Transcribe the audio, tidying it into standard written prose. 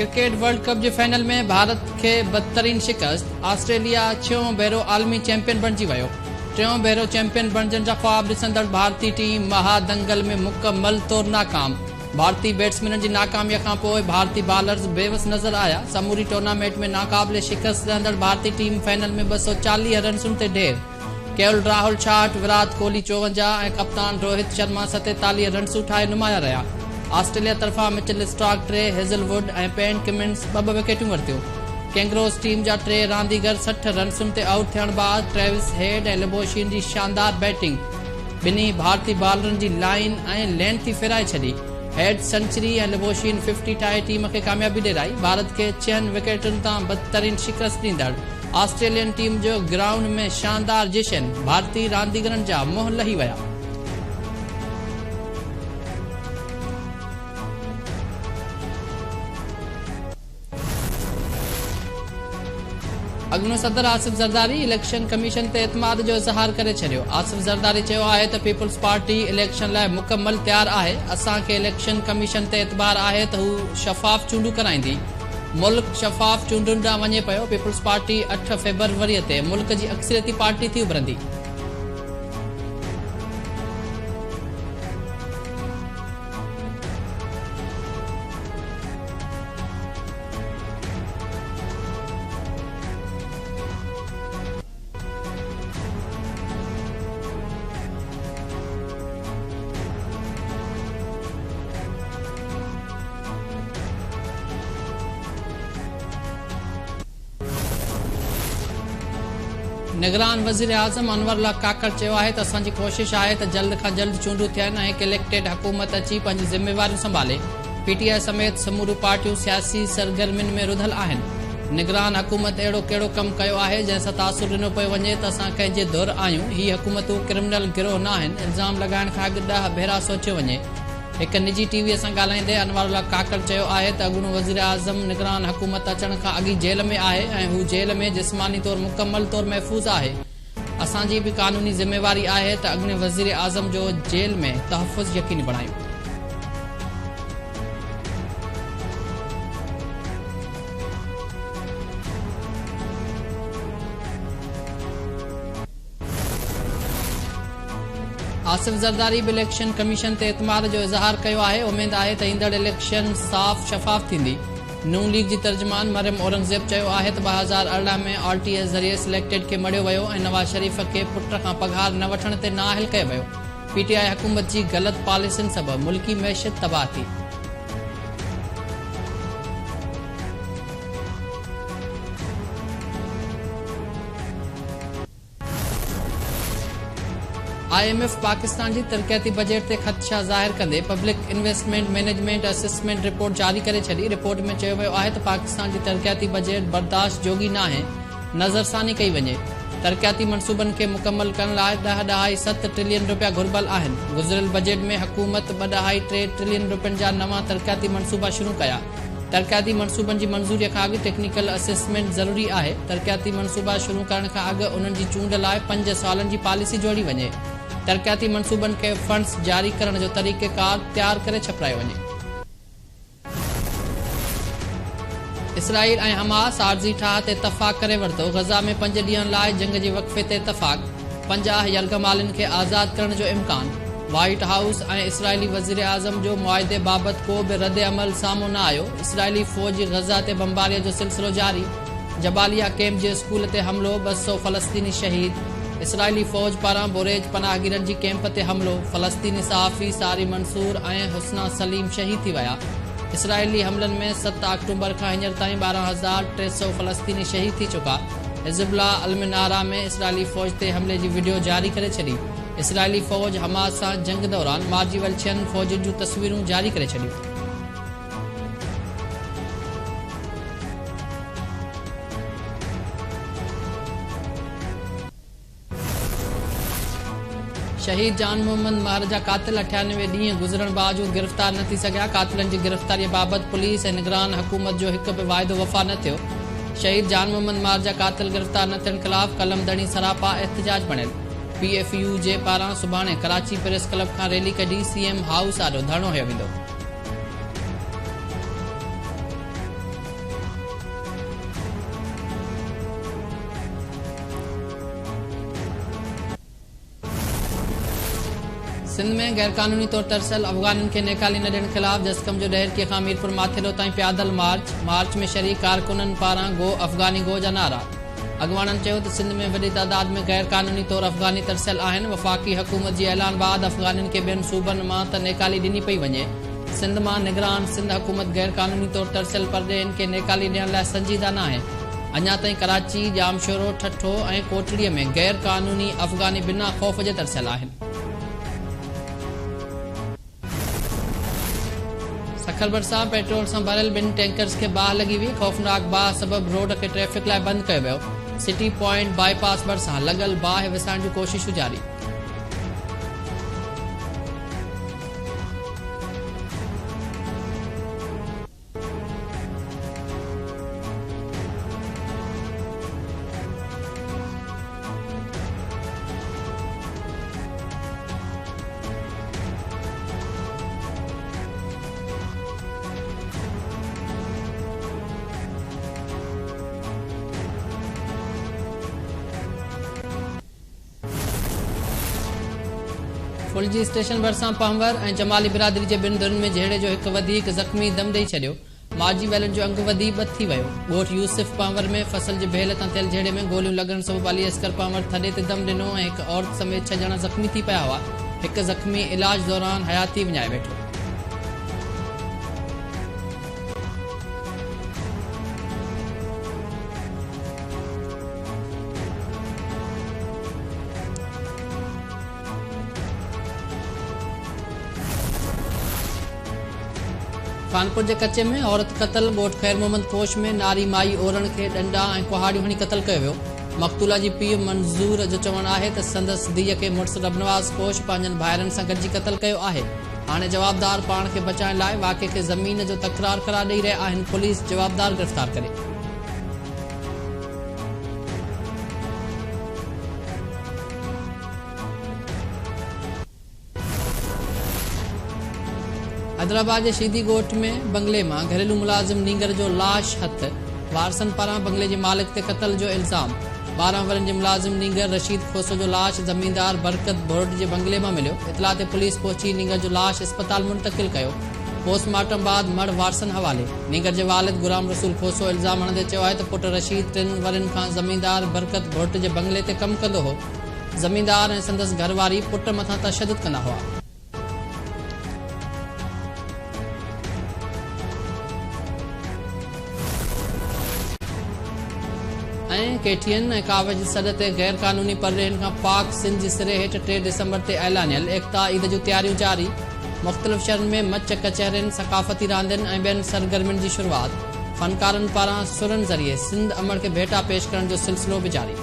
Cricket world कप के final में भारत के बदतरीन शिकस्त। ऑस्ट्रेलिया 6 भेरो आलमी चैंपियन बणिजी वियो। 3 भेरो चैंपियन बणजण जा ख्वाब ॾिसंदड़ भारतीय टीम महादंगल में मुकम्मल तौर नाकाम। भारतीय बैट्समैनन की नाकामीअ खां पोइ भारतीय बॉलर्स बेवस नज़र आया। समूरी टूर्नामेंट में नाकाबिले शिकस्त रहंदड़ भारतीय टीम फाइनल में 240 रन्सुनि ते ढेर। केएल राहुल 66, विराट कोहली 54 ऐं कप्तान रोहित शर्मा 47 रन्सूं ठाहे नुमाया रहा। ऑस्ट्रेलिया तरफा मिचेल स्टार्क 3, हेज़लवुड ऐं पेन कमिंस 2 विकेटूं वरतियूं। कैंगरोस टीम जा 3 रांदीगर 60 रन्सुनि ते आउट थियण बाद ट्रेविस हेड ऐं लिबोशिन जी शानदार बैटिंग ॿिन्ही भारतीय बॉलरनि जी लाइन ऐं लेंथ थी फिराए छॾी। हेड सेंचुरी ऐं लिबोशिन 50 ठाहे टीम खे कामयाबी ॾिराई। भारत खे 6 विकेटुनि तां बदतरीन शिकस्त ॾींदड़ ऑस्ट्रेलियन टीम जो ग्राउंड में शानदार जशन। भारतीय रांदीगरनि जा मुंह लही विया। अॻूणो सदर आसिफ ज़रदारी इलेक्शन कमीशन ते एतमाद जो इज़हार करे छॾियो। आसिफ ज़रदारी चयो आहे त पीपल्स पार्टी इलेक्शन लाइ मुकम्मल तैयार आहे। असांखे इलेक्शन कमीशन ते एतबार आहे त हू शफ़ाफ़ चूंडूं कराईंदी। मुल्क शफ़ाफ़ चूंडुनि ॾांहुं वञे पियो। पीपल्स पार्टी 8 फ़रवरी ते मुल्क जी अक्सरियती पार्टी थी उभरंदी। निगरान वज़ीर आज़म अनवरुल्लाह काकड़ चयो आहे त असांजी कोशिश आहे त जल्द खां जल्द चूंडूं थियनि ऐं हिकु इलेक्टेड हुकूमत अची पंहिंजी ज़िम्मेवारियूं संभाले। पीटीआई समेत समूरियूं पार्टियूं सियासी सरगर्मियुनि में रुधल आहिनि। निगरान हुकूमत अहिड़ो कहिड़ो कमु कयो आहे जंहिंसां तासुर ॾिनो पियो वञे त असां कंहिंजे दुर आहियूं। हीअ हुकूमतूं क्रिमिनल गिरोह न आहिनि। इल्ज़ाम लॻाइण खां अॻु 10 भेरा सोचियो वञे। हिकु निजी टीवीअ सां ॻाल्हाईंदे अनवरुल्लाह काकड़ चयो आहे त अॻूणो वज़ीर आज़म निगरान हुकूमत अचण खां अॻु जेल में आहे ऐं हू जेल में जिस्मानी तौर मुकम्मल तौर महफ़ूज़ आहे। असांजी बि कानूनी ज़िम्मेवारी आहे त अॻूणे वज़ीर आज़म जो जेल में तहफ़ुज़ यकीनी बणायूं। आसिफ ज़रदारी बि इलेक्शन कमीशन ते एतमाद जो इज़हार कयो आहे। उमेद आहे त ईंदड़ इलेक्शन साफ़ शफ़ाफ़ थींदी। नून लीग जी तर्जुमान मरियम औरंगज़ेब चयो आहे त 2018 में आरटीएस ज़रिए सिलेक्टेड खे मड़ियो वियो ऐं नवाज़ शरीफ़ खे पुट खां पघार न वठण ते नाअहल कयो वियो। पीटीआई हुकूमत जी ग़लति पॉलिसियुनि सबबि मुल्की मैशियत तबाह थी। IMF पाकिस्तान जी तरक्याती बजट ते ख़दशा ज़ाहिर कंदे public investment management assessment report जारी करे छॾी। रिपोर्ट में चयो वियो आहे त पाकिस्तान जी तरक्याती बजट बर्दाश्त जोगी न आहे। नज़रसानी कई वञे। तरक्याती मनसूबनि खे मुकम्मल करण लाइ 10.7 ट्रिलियन रुपया घुर्बल आहिनि। गुज़िरियल बजट में हुकूमत 2.3 ट्रिलियन रुपयनि जा नवां तरक्याती मनसूबा शुरू कया। तरक्याती मनसूबनि जी मंज़ूरीअ खां अॻु टेक्निकल असेसमेंट ज़रूरी आहे। तरक्याती मनसूबा शुरू करण खां अॻु उन्हनि जी चूंड लाइ 5 सालनि जी पॉलिसी जोड़ी वञे। तरक्याती मनसूबनि खे फंड्स जारी करण जो तरीक़ेकार तैयार करे छपरायो वञे। इसराइल ऐं हमास आरज़ी ठाह ते इतफ़ाक़ करे वरितो। गज़ा में 5 ॾींहनि लाइ जंग जे वक़फ़े ते इतफ़ाक़। 50 यरगमालिन खे आज़ाद करण जो इम्कान। व्हाइट हाउस ऐं इसराइली वज़ीर आज़म जो मुआहिदे बाबति को बि रद्द अमल साम्हूं न आयो। इसराइली फ़ौज जी गज़ा ते बमबारीअ जो सिलसिलो जारी। जबालिया कैम्प जे स्कूल ते हमिलो, 200 फ़लस्तीनी शहीद। इसराइली फ़ौज पारां बोरेज पनाहगीरनि जी कैंप ते हमिलो। फ़लस्तीनी सहाफ़ी सारी मंसूर ऐं हुस्ना सलीम शहीद थी विया। इसराइली हमलनि में 7 अक्टूबर खां हींअर ताईं 12,300 फ़लस्तीनी शहीद थी चुका। हिज़बुल्लाह अल-मनारा में इसराइली फ़ौज ते हमले जी वीडियो जारी करे छॾी। इसराइली फ़ौज हमास सां जंग दौरान मारिजी वियल 6 फ़ौजियुनि जूं तस्वीरूं जारी करे छॾियूं। शहीद जान मोहम्मद महर जा कातिल 98 ॾींहं गुज़रण बावजूद गिरफ़्तार न थी सघिया। कातिलनि जी गिरफ़्तारीअ बाबति पुलिस ऐं निगरान हुकूमत जो हिकु बि वाइदो वफ़ा न थियो। शहीद जान मोहम्मद महर जा कातिल गिरफ़्तार न थियण ख़िलाफ़ कलमदणी सरापा एहतजाज बणियल। PFU जे पारां सुभाणे कराची प्रेस क्लब खां रैली कढी CM हाउस आॾो धरणो हयो वेंदो। सिंध में गैरकानूनी तौर तरसल अफगाननि खे नेकाली न ॾियण ख़िलाफ़ जसकम जो ॾहरकीअ खां मीरपुर माथेरो ताईं पैदल मार्च में शरीक कारकुननि पारां गो अफगानी गो जा नारा। अॻवाननि चयो त सिंध में वॾी तादाद में गैरकानूनी तौर अफगानी तरसियल आहिनि। वफ़ाक़ी हुकूमत जी ऐलान बाद अफगाननि खे ॿियनि सूबनि मां त नेकाली ॾिनी पई वञे। सिंध मां निगरान सिंध हुकूमत गैरकानूनी तौर तरसियल परॾेहिनि खे नेकाली ॾियण लाइ संजीदा न आहे। अञा ताईं कराची, जामशोरो, ठठो ऐं कोटड़ीअ में गैरकानूनी अफगानी बिना ख़ौफ़ जे तरसियल आहिनि। सखर भरिसां पेट्रोल सां भरियल ॿिनि टैंकर्स खे बाहि लॻी हुई। ख़ौफ़नाक बाहि सबबि रोड खे ट्रैफ़िक लाइ बंदि कयो वियो। सिटी पॉइंट बाईपास भरिसां लॻल बाहि विसाइण जूं कोशिशूं जारी। फुलजी स्टेशन भरिसां पहंवर ऐं जमाली बिरादरी जे ॿिनि धुरनि में जहिड़े जो हिकु वधीक ज़ख़्मी दम ॾेई छॾियो। माजी वेलनि जो अंग वधी बद थी वियो। ॻोठ यूसुफ पहंवर में फसल जे भेल तां थियल जहिड़े में गोलियूं लॻण सबबि अली अस्कर पहंवर थॾे ते दम ॾिनो ऐं हिकु औरत समेत 6 ॼणा ज़ख़्मी थी पिया हुआ। हिकु ज़ख़्मी इलाज दौरान हयाती विञाए वेठो। कानपुर के कच्चे में औरत कतल। ॻोठ खैर मोहम्मद कोश में नारी माई ओरण के डंडा ऐं कुहाड़ियूं हणी कतल कयो वियो। मक़तूला जी पीउ मंज़ूर जो चवणु आहे त संदसि धीअ खे मुड़ुस रबनवाज़ कोश पंहिंजनि भाइरनि सां गॾिजी कतल कयो आहे। हाणे जवाबदार पाण खे बचाइण लाइ वाक़े खे ज़मीन जो तकरार करार ॾेई रहिया आहिनि। पुलिस जवाबदार गिरफ़्तार करे। हैदराबाद के शीदी ॻोठ में बंगले में घरेलू मुलाजिम नींगर जो लाश हथ। वारसन पारां बंगले के मालिक ते कतल जो इल्ज़ाम। 12 वरनि के मुलाजिम नींगर रशीद खोसो जो लाश जमींदार बरकत भोरट के बंगले में मिलो। इतला ते पुलिस पहुंची नींगर जो लाश अस्पताल मुंतकिल कयो। पोस्टमार्टम बाद मड़ वारसन हवाले। नींगर के वालिद गुलाम रसूल खोसो इल्ज़ाम हणंदे चयो आहे त पुट रशीद 3 वरनि खां जमींदार बरकत भोरट के बंगले ते कम कंदो हो। जमींदार ऐं संदसि घरवारी पुट मथां तशद्दुद कंदा हुआ। केटीएन ऐं कावज जी सॾ ते गैर कानूनी परॾेहिनि खां पाक सिंध जे सिरे हेठि 3 दिसंबर ते ऐलानियल एकता ईद जूं तयारियूं जारी। मुख़्तलिफ़ शहरनि में मच कचहरियुनि, सक़ाफ़ती रांदियुनि ऐं ॿियनि सरगर्मियुनि जी शुरूआत। फनकारनि पारां सुरनि ज़रिए सिंध अमड़ खे भेटा पेश करण जो सिलसिलो बि जारी।